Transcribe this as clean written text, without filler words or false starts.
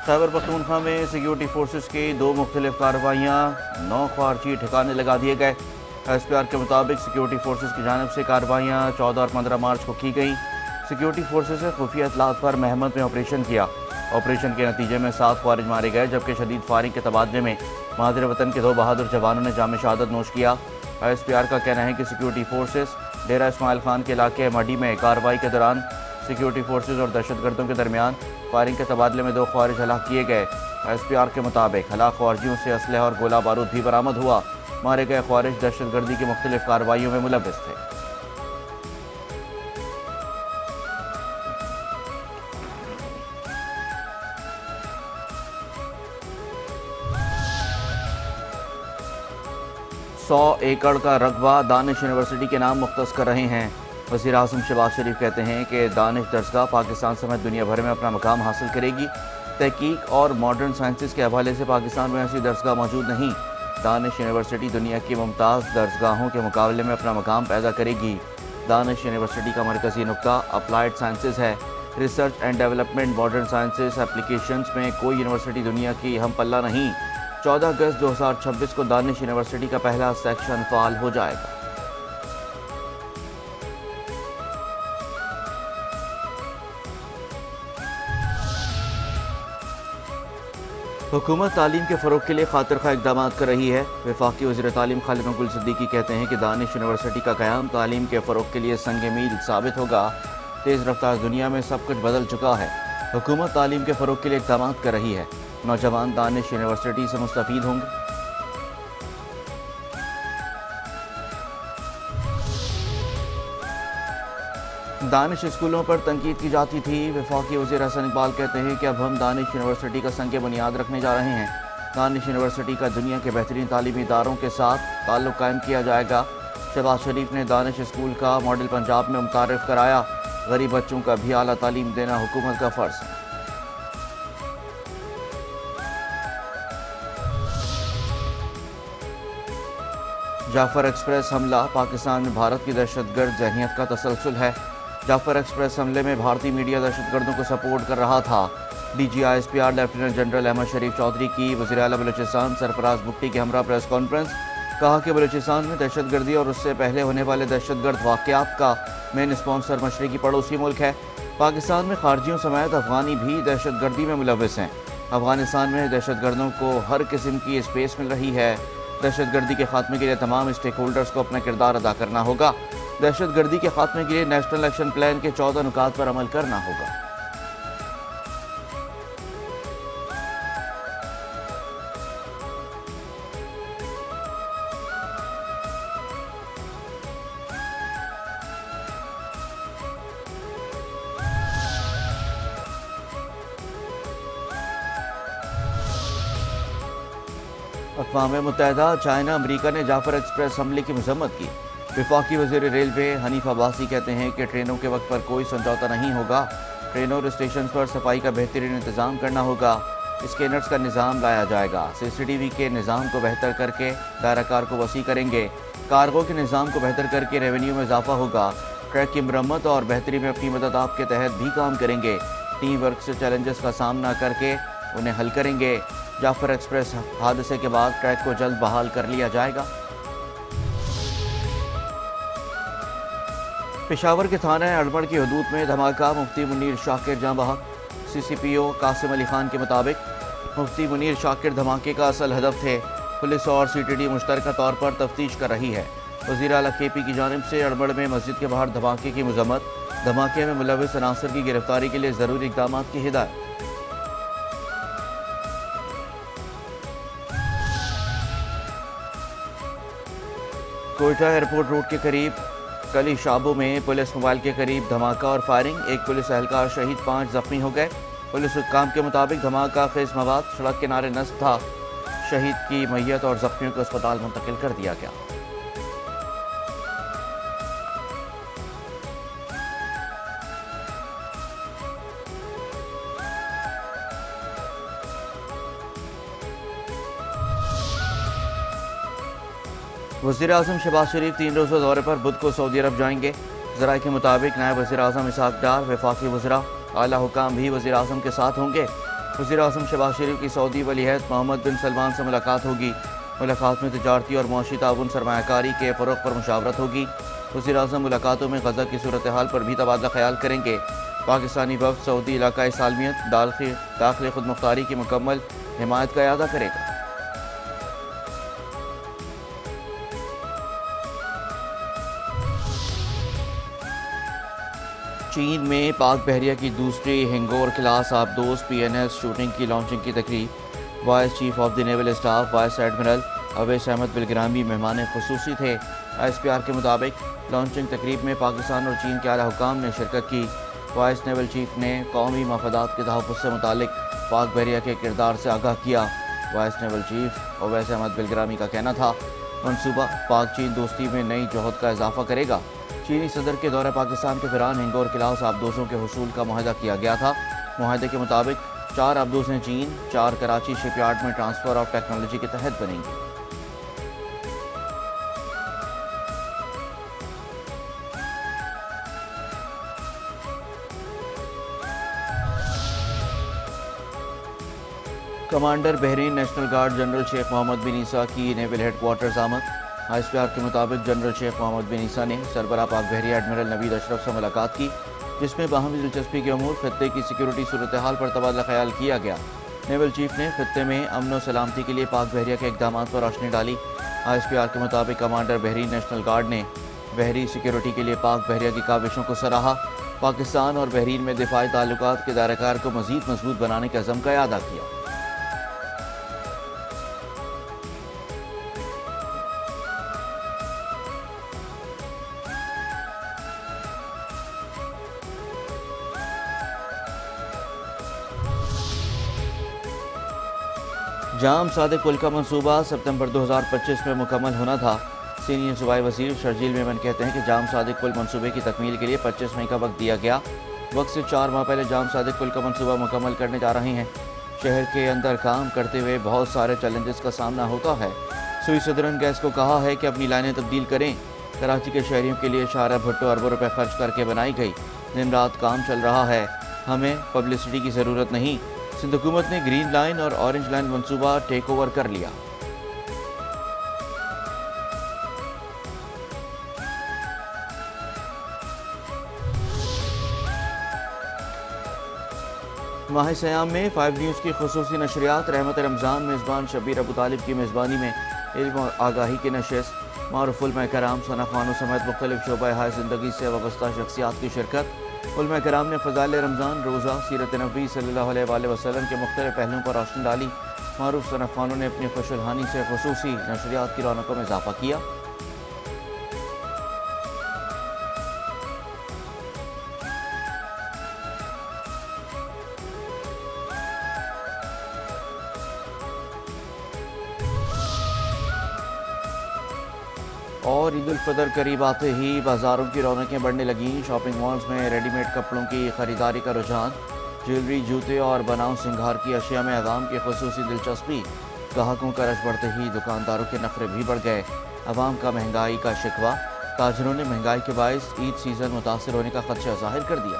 खैबर पख्तूनख्वा में security forces की 2 मुख्तलिफ कार्रवाइयाँ, 9 ख्वारजी ठिकाने लगा दिए गए। SPR के मुताबिक सिक्योरिटी फोर्सेस की जानिब से कार्रवाइयाँ 14 और 15 मार्च को की गई। सिक्योरिटी फोर्सेस ने खुफिया इतलात पर महमद में ऑपरेशन किया। ऑपरेशन के नतीजे में 7 ख्वारिज मारे गए, जबकि शदीद फायरिंग के तबादले में मादर वतन के 2 बहादुर जवानों ने जाम शहादत नोश किया। SPR का कहना है कि सिक्योरिटी फोर्सेस डेरा इस्माइल खान के इलाके मडी में कार्रवाई के दौरान सिक्योरिटी फोर्सेस और दहशतगर्दों के दरमियान फायरिंग के तबादले में 2 ख्वारिज हलाक किए गए। SPR के मुताबिक हलाक ख्वारिजियों से असलहा और गोला बारूद भी बरामद हुआ। मारे गए ख्वारिज दहशतगर्दी की मुख्तलिफ कार्रवाइयों में मुलव्विस थे। सौ एकड़ का रकबा दानिश यूनिवर्सिटी के नाम मुख्तस कर रहे हैं। वज़ीर आज़म शहबाज शरीफ कहते हैं कि दानिश दरसगाह पाकिस्तान समेत दुनिया भर में अपना मकाम हासिल करेगी। तहकीक और मॉडर्न साइंसेस के हवाले से पाकिस्तान में ऐसी दरसगाह मौजूद नहीं। दानिश यूनिवर्सिटी दुनिया की मुमताज़ दरसगाहों के मुकाबले में अपना मकाम पैदा करेगी। दानिश यूनिवर्सिटी का मरकज़ी नुक्ता अप्लाइड साइंसेस है। Research and development, modern sciences, applications में कोई यूनिवर्सिटी दुनिया की हम पल्ला नहीं। 14 अगस्त 2026 को दानिश यूनिवर्सिटी का पहला सेक्शन फाल हो जाएगा। हुकूमत तालीम के फ़रोग़ के लिए खातिर खा इक़दाम कर रही है। वफाकी वज़ीर तालीम खालिद मकबूल सिद्दीकी कहते हैं कि दानिश यूनिवर्सिटी का क़याम तालीम के फ़रोग़ के लिए संग मील साबित होगा। तेज़ रफ्तार दुनिया में सब कुछ बदल चुका है। हुकूमत तालीम के फ़रोग़ के लिए इक़दाम कर रही है। नौजवान दानिश यूनिवर्सिटी से मुस्तफ़ीद होंगे। दानिश स्कूलों पर तनकीद की जाती थी। वफाकी वज़ीर हसन इकबाल कहते हैं कि अब हम दानिश यूनिवर्सिटी का संग बुनियाद रखने जा रहे हैं। दानिश यूनिवर्सिटी का दुनिया के बेहतरीन तालीमी इदारों के साथ ताल्लुक़ कायम किया जाएगा। शहबाज शरीफ ने दानिश स्कूल का मॉडल पंजाब में मुतारिफ कराया। गरीब बच्चों का भी आला तालीम देना हुकूमत का फ़र्ज़ है। जाफर एक्सप्रेस हमला पाकिस्तान में भारत की दहशतगर्द ज़हनियत का तसलसल है। जाफर एक्सप्रेस हमले में भारतीय मीडिया दहशतगर्दों को सपोर्ट कर रहा था। DGI SPR lieutenant general Ahmad Sharif Chaudhry की वज़ीर आला बलूचिस्तान सरफराज बुगटी के हमरा प्रेस कॉन्फ्रेंस। कहा कि बलूचिस्तान में दहशतगर्दी और उससे पहले होने वाले दहशतगर्द वाक़यात का मेन स्पॉन्सर मशरक़ी पड़ोसी मुल्क है। पाकिस्तान में खारजियों समेत अफ़गानी भी दहशतगर्दी में मुलव्विस हैं। अफ़गानिस्तान में दहशतगर्दों को हर किस्म की स्पेस मिल रही है। दहशतगर्दी के खात्मे के लिए तमाम स्टेक होल्डर्स को अपना किरदार अदा करना होगा। दहशतगर्दी के खात्मे के लिए नेशनल एक्शन प्लान के 14 नुकात पर अमल करना होगा। अक़वाम मुत्तहिदा, चाइना, अमरीका ने जाफर एक्सप्रेस हमले की मज़म्मत की। वफाकी वज़ीर रेलवे हनीफ अब्बासी कहते हैं कि ट्रेनों के वक्त पर कोई समझौता नहीं होगा। ट्रेनों और स्टेशन पर सफाई का बेहतरीन इंतज़ाम करना होगा। स्कैनर्स का निज़ाम लाया जाएगा। CCTV के निज़ाम को बेहतर करके दायरा कार को वसी करेंगे। कार्गो के निज़ाम को बेहतर करके रेवेन्यू में इजाफा होगा। ट्रैक की मरम्मत और बेहतरी में अपनी मदद आपके तहत भी काम करेंगे। टीम वर्क से चैलेंजेस का सामना करके उन्हें हल करेंगे। जाफर एक्सप्रेस हादसे के बाद ट्रैक को जल्द बहाल कर लिया जाएगा। पेशावर के थाना अड़मड़ की हदूद में धमाका, मुफ्ती मुनीर शाकिर जाँ बहक। CCPO कासिम अली खान के मुताबिक मुफ्ती मुनीर शाकिर धमाके का असल हदफ थे। पुलिस और CTD मुश्तरका तौर पर तफ्तीश कर रही है। वज़ीर आला KP की जानिब से अड़मड़ में मस्जिद के बाहर धमाके की मज़म्मत, धमाके में मुलव्विस अनासर की गिरफ्तारी के लिए ज़रूरी इक़दामात की हिदायत। कोयटा एयरपोर्ट रोड के करीब कली शाबों में पुलिस मोबाइल के करीब धमाका और फायरिंग, एक पुलिस एहलकार शहीद, 5 जख्मी हो गए। पुलिस हुक्काम के मुताबिक धमाका खेज मवाद सड़क किनारे नस्ब था। शहीद की मैयत और जख्मियों को अस्पताल मुंतकिल कर दिया गया। वज़ीर आज़म शहबाज शरीफ 3 रोज़ा दौरे पर बुध को सऊदी अरब जाएंगे। ज़राए के मुताबिक नायब वज़ीर आज़म इसहाक़ डार, वफाकी वज़रा, आला हुकाम भी वज़ीर आज़म के साथ होंगे। وزیر اعظم شہباز شریف کی سعودی ولی عہد محمد بن سلمان سے ملاقات ہوگی۔ ملاقات میں تجارتی اور معاشی تعاون سرمایہ کاری کے فروغ پر مشاورت ہوگی۔ وزیر اعظم ملاقاتوں میں غزہ کی صورتحال پر بھی تبادلہ خیال کریں گے۔ پاکستانی وفد سعودی علاقائی سالمیت داخلی خود مختاری کی مکمل حمایت کا اعادہ کرے گا۔ چین میں پاک بحریہ کی دوسری ہنگور کلاس آبدوز پی این ایس شوٹنگ کی لانچنگ کی تقریب۔ Vice chief of the naval staff vice admiral Owais Ahmed Bilgrami مہمان خصوصی تھے۔ ایس پی آر کے مطابق لانچنگ تقریب میں پاکستان اور چین کے اعلیٰ حکام نے شرکت کی۔ وائس نیول چیف نے قومی مفادات کے تحفظ سے متعلق پاک بحریہ کے کردار سے آگاہ کیا۔ Vice naval chief Owais Ahmed Bilgrami کا کہنا تھا منصوبہ پاک چین دوستی میں نئی جوہد کا اضافہ کرے گا۔ چینی صدر کے دورہ پاکستان کے دوران ہنگور کلاس آبدوزوں کے حصول کا معاہدہ کیا گیا تھا۔ معاہدے کے مطابق 4 آبدوزیں چین 4 کراچی شپ یارڈ میں ٹرانسفر آف ٹیکنالوجی کے تحت بنیں گی۔ Commander Bahrain national guard general شیخ محمد بن عیسیٰ کی نیول ہیڈ کوارٹرز آمد۔ ایس پی آر کے مطابق جنرل شیخ محمد بن عیسیٰ نے سربراہ پاک بحریہ ایڈمرل نوید اشرف سے ملاقات کی، جس میں باہمی دلچسپی کے امور خطے کی سیکیورٹی صورتحال پر تبادلہ خیال کیا گیا۔ نیول چیف نے خطے میں امن و سلامتی کے لیے پاک بحریہ کے اقدامات پر روشنی ڈالی۔ ایس پی آر کے مطابق کمانڈر بحرین نیشنل گارڈ نے بحری سیکیورٹی کے لیے پاک بحریہ کی کاوشوں کو سراہا۔ پاکستان اور بحرین میں دفاعی تعلقات کے دائرہ کار کو مزید مضبوط بنانے کے عزم کا اعادہ کیا۔ جام صادق پل کا منصوبہ ستمبر 2025 میں مکمل ہونا تھا۔ سینئر صوبائی وزیر شرجیل میمن کہتے ہیں کہ جام صادق پل منصوبے کی تکمیل کے لیے 25 مئی کا وقت دیا گیا۔ وقت سے 4 ماہ پہلے جام صادق پل کا منصوبہ مکمل کرنے جا رہے ہیں۔ شہر کے اندر کام کرتے ہوئے بہت سارے چیلنجز کا سامنا ہوتا ہے۔ سوئی صدرن گیس کو کہا ہے کہ اپنی لائنیں تبدیل کریں۔ کراچی کے شہریوں کے لیے شارع بھٹو اربوں روپے خرچ کر کے بنائی گئی۔ دن رات کام چل رہا ہے، ہمیں پبلسٹی کی ضرورت نہیں۔ سندھ حکومت نے گرین لائن اور اورنج لائن منصوبہ ٹیک اوور کر لیا۔ ماہ سیام میں 5 نیوز کی خصوصی نشریات رحمت رمضان میزبان شبیر ابو طالب کی میزبانی میں علم و آگاہی کی نشست، معروف علماء کرام ثنا خوانوں سمیت مختلف شعبہ حیات زندگی سے وابستہ شخصیات کی شرکت۔ علماء کرام نے فضائل رمضان، روزہ، سیرت نبوی صلی اللہ علیہ وآلہ وسلم کے مختلف پہلوؤں پر روشنی ڈالی۔ معروف ثنا خوانوں نے اپنی خوش الحانی سے خصوصی نشریات کی رونقوں میں اضافہ کیا۔ اور عید الفطر قریب آتے ہی بازاروں کی رونقیں بڑھنے لگیں۔ شاپنگ مالز میں ریڈی میڈ کپڑوں کی خریداری کا رجحان، جیولری، جوتے اور بناؤ سنگھار کی اشیاء میں عوام کی خصوصی دلچسپی۔ گاہکوں کا رش بڑھتے ہی دکانداروں کے نخرے بھی بڑھ گئے۔ عوام کا مہنگائی کا شکوہ، تاجروں نے مہنگائی کے باعث عید سیزن متاثر ہونے کا خدشہ ظاہر کر دیا۔